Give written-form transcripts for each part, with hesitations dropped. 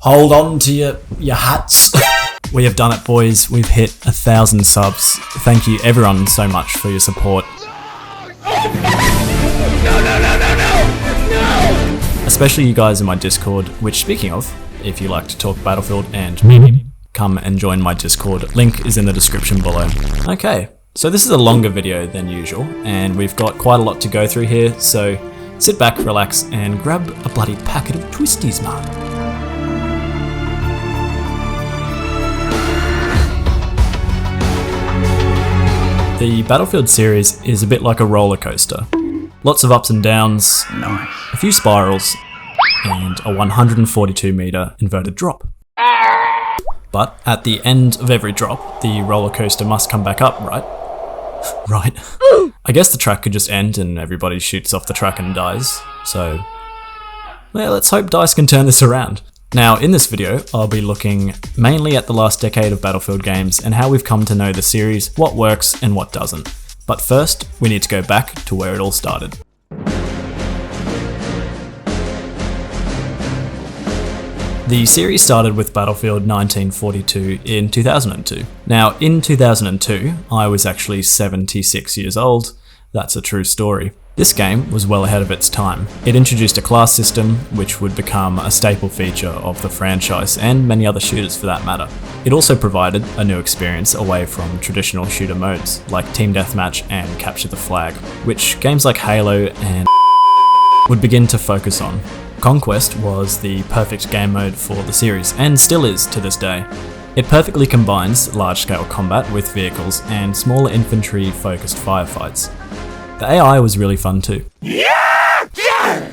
Hold on to your hats. We have done it, boys. We've hit 1,000 subs. Thank you everyone so much for your support. No! Especially you guys in my Discord, which, speaking of, if you like to talk Battlefield and me, come and join my Discord. Link is in the description below. Okay, so this is a longer video than usual, and we've got quite a lot to go through here, so sit back, relax, and grab a bloody packet of twisties, man. The Battlefield series is a bit like a roller coaster. Lots of ups and downs, a few spirals, and a 142 meter inverted drop. But at the end of every drop, the roller coaster must come back up, right? Right. I guess the track could just end and everybody shoots off the track and dies. So, well, let's hope DICE can turn this around. Now, in this video, I'll be looking mainly at the last decade of Battlefield games and how we've come to know the series, what works and what doesn't. But first, we need to go back to where it all started. The series started with Battlefield 1942 in 2002. Now, in 2002, I was actually 76 years old. That's a true story. This game was well ahead of its time. It introduced a class system, which would become a staple feature of the franchise and many other shooters for that matter. It also provided a new experience away from traditional shooter modes, like Team Deathmatch and Capture the Flag, which games like Halo and would begin to focus on. Conquest was the perfect game mode for the series, and still is to this day. It perfectly combines large-scale combat with vehicles and smaller infantry-focused firefights. The AI was really fun too.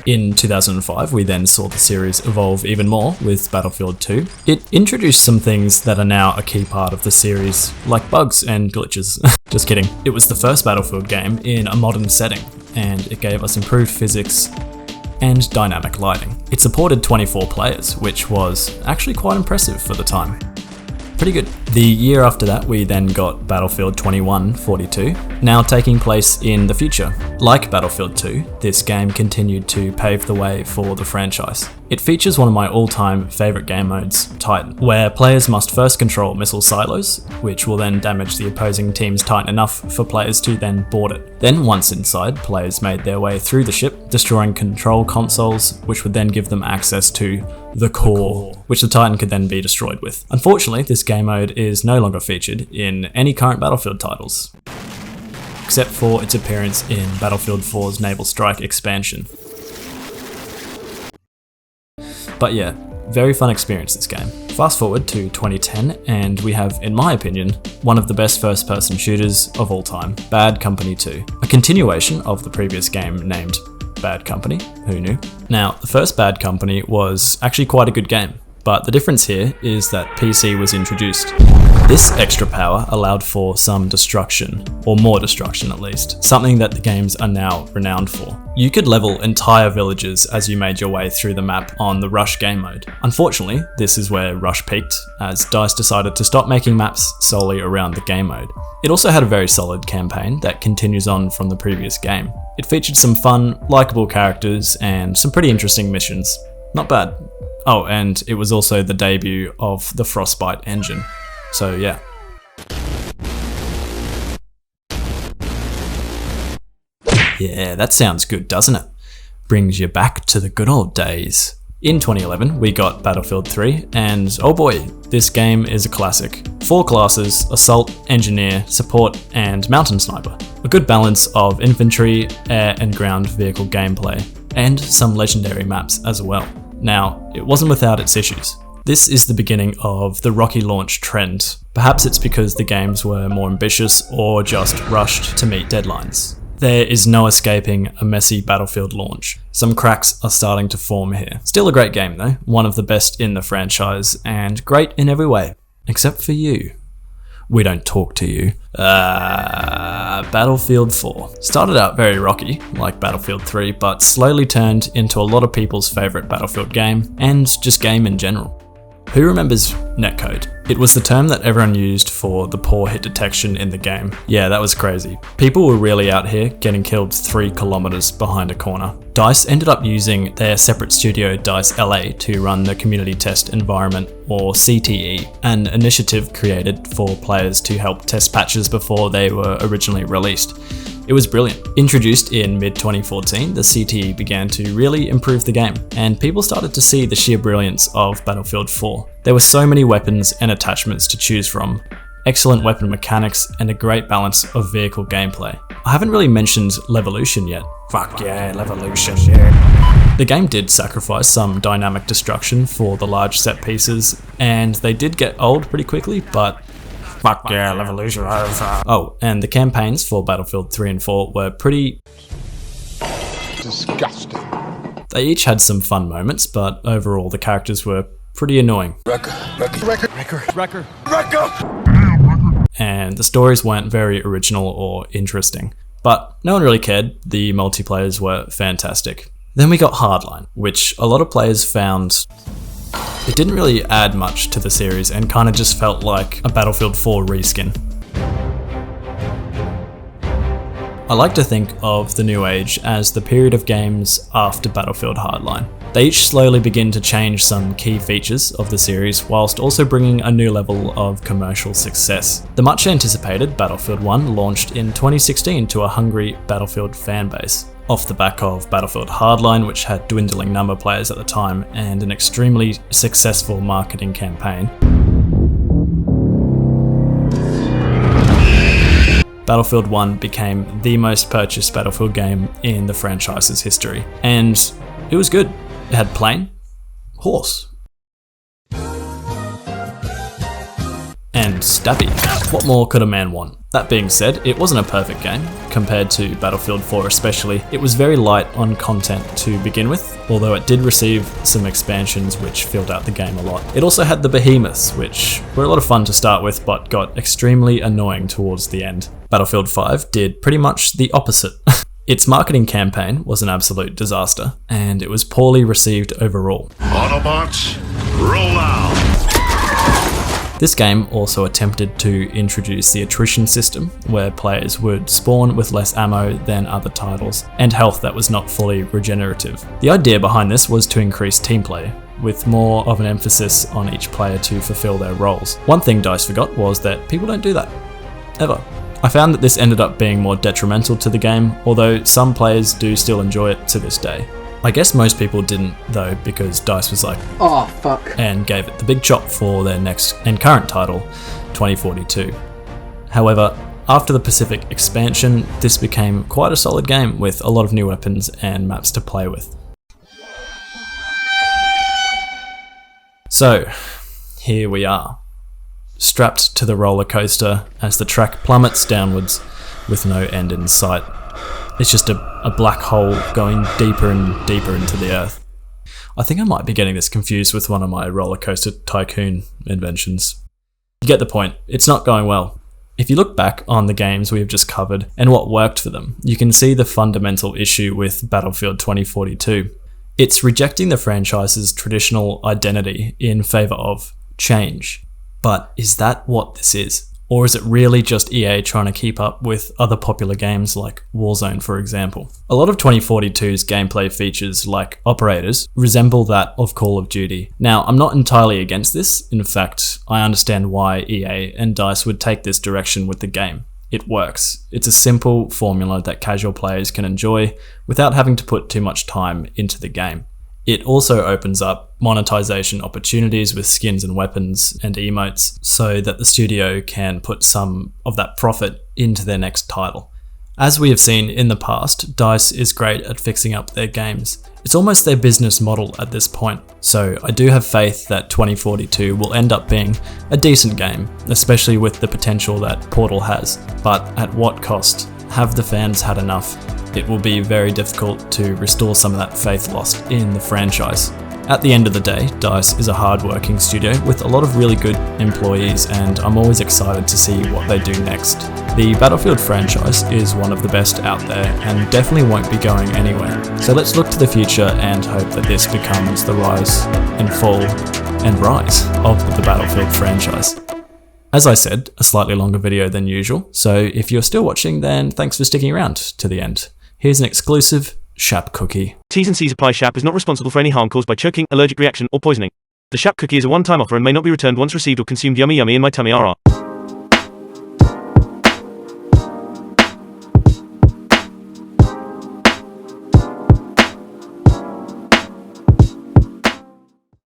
In 2005, we then saw the series evolve even more with Battlefield 2. It introduced some things that are now a key part of the series, like bugs and glitches. Just kidding. It was the first Battlefield game in a modern setting, and it gave us improved physics and dynamic lighting. It supported 24 players, which was actually quite impressive for the time. Pretty good. The year after that, we then got Battlefield 2142, now taking place in the future. Like Battlefield 2, this game continued to pave the way for the franchise. It features one of my all-time favourite game modes, Titan, where players must first control missile silos, which will then damage the opposing team's Titan enough for players to then board it. Then once inside, players made their way through the ship, destroying control consoles, which would then give them access to the core, which the Titan could then be destroyed with. Unfortunately, this game mode is no longer featured in any current Battlefield titles, except for its appearance in Battlefield 4's Naval Strike expansion. But yeah, very fun experience this game. Fast forward to 2010 and we have, in my opinion, one of the best first-person shooters of all time, Bad Company 2. A continuation of the previous game named Bad Company, who knew? Now, the first Bad Company was actually quite a good game, but the difference here is that PC was introduced. This extra power allowed for some destruction, or more destruction at least, something that the games are now renowned for. You could level entire villages as you made your way through the map on the Rush game mode. Unfortunately, this is where Rush peaked, as DICE decided to stop making maps solely around the game mode. It also had a very solid campaign that continues on from the previous game. It featured some fun, likeable characters and some pretty interesting missions. Not bad. Oh, and it was also the debut of the Frostbite engine. So yeah. Yeah, that sounds good, doesn't it? Brings you back to the good old days. In 2011, we got Battlefield 3, and oh boy, this game is a classic. 4 classes: Assault, Engineer, Support, and Mountain Sniper. A good balance of infantry, air, and ground vehicle gameplay, and some legendary maps as well. Now, it wasn't without its issues. This is the beginning of the rocky launch trend. Perhaps it's because the games were more ambitious or just rushed to meet deadlines. There is no escaping a messy Battlefield launch. Some cracks are starting to form here. Still a great game though, one of the best in the franchise, and great in every way. Except for you. We don't talk to you. Battlefield 4. Started out very rocky, like Battlefield 3, but slowly turned into a lot of people's favourite Battlefield game, and just game in general. Who remembers netcode? It was the term that everyone used for the poor hit detection in the game. Yeah, that was crazy. People were really out here getting killed 3 kilometers behind a corner. DICE ended up using their separate studio DICE LA to run the Community Test Environment, or CTE, an initiative created for players to help test patches before they were originally released. It was brilliant. Introduced in mid-2014, the CTE began to really improve the game, and people started to see the sheer brilliance of Battlefield 4. There were so many weapons and attachments to choose from, excellent weapon mechanics, and a great balance of vehicle gameplay. I haven't really mentioned Levolution yet. Fuck yeah, Levolution, yeah. The game did sacrifice some dynamic destruction for the large set pieces, and they did get old pretty quickly, but fuck yeah, Levolution. Oh, and the campaigns for Battlefield 3 and 4 were pretty disgusting. They each had some fun moments, but overall the characters were pretty annoying. Wrecker. And the stories weren't very original or interesting. But no one really cared, the multiplayers were fantastic. Then we got Hardline, which a lot of players found it didn't really add much to the series and kind of just felt like a Battlefield 4 reskin. I like to think of the New Age as the period of games after Battlefield Hardline. They each slowly begin to change some key features of the series whilst also bringing a new level of commercial success. The much anticipated Battlefield 1 launched in 2016 to a hungry Battlefield fanbase. Off the back of Battlefield Hardline, which had dwindling number of players at the time and an extremely successful marketing campaign, Battlefield 1 became the most purchased Battlefield game in the franchise's history. And it was good. It had plane, horse, and stabby. What more could a man want? That being said, it wasn't a perfect game. Compared to Battlefield 4 especially, it was very light on content to begin with, although it did receive some expansions which filled out the game a lot. It also had the behemoths, which were a lot of fun to start with, but got extremely annoying towards the end. Battlefield 5 did pretty much the opposite. Its marketing campaign was an absolute disaster, and it was poorly received overall. Autobots, roll out! This game also attempted to introduce the attrition system, where players would spawn with less ammo than other titles, and health that was not fully regenerative. The idea behind this was to increase team play, with more of an emphasis on each player to fulfill their roles. One thing DICE forgot was that people don't do that. Ever. I found that this ended up being more detrimental to the game, although some players do still enjoy it to this day. I guess most people didn't though, because DICE was like, oh fuck, and gave it the big chop for their next and current title, 2042. However, after the Pacific expansion, this became quite a solid game with a lot of new weapons and maps to play with. So, here we are, strapped to the roller coaster as the track plummets downwards with no end in sight. It's just a black hole going deeper and deeper into the earth. I think I might be getting this confused with one of my roller coaster tycoon inventions. You get the point, it's not going well. If you look back on the games we have just covered and what worked for them, you can see the fundamental issue with Battlefield 2042. It's rejecting the franchise's traditional identity in favour of change. But is that what this is? Or is it really just EA trying to keep up with other popular games like Warzone, for example? A lot of 2042's gameplay features, like operators, resemble that of Call of Duty. Now, I'm not entirely against this. In fact, I understand why EA and DICE would take this direction with the game. It works. It's a simple formula that casual players can enjoy without having to put too much time into the game. It also opens up monetization opportunities with skins and weapons and emotes so that the studio can put some of that profit into their next title. As we have seen in the past, DICE is great at fixing up their games. It's almost their business model at this point, so I do have faith that 2042 will end up being a decent game, especially with the potential that Portal has. But at what cost? Have the fans had enough? It will be very difficult to restore some of that faith lost in the franchise. At the end of the day, DICE is a hard-working studio with a lot of really good employees, and I'm always excited to see what they do next. The Battlefield franchise is one of the best out there and definitely won't be going anywhere. So let's look to the future and hope that this becomes the rise and fall and rise of the Battlefield franchise. As I said, a slightly longer video than usual, so if you're still watching, then thanks for sticking around to the end. Here's an exclusive Shap cookie. T's and C's apply. Shap is not responsible for any harm caused by choking, allergic reaction, or poisoning. The Shap cookie is a one-time offer and may not be returned once received or consumed. Yummy yummy in my tummy. RR.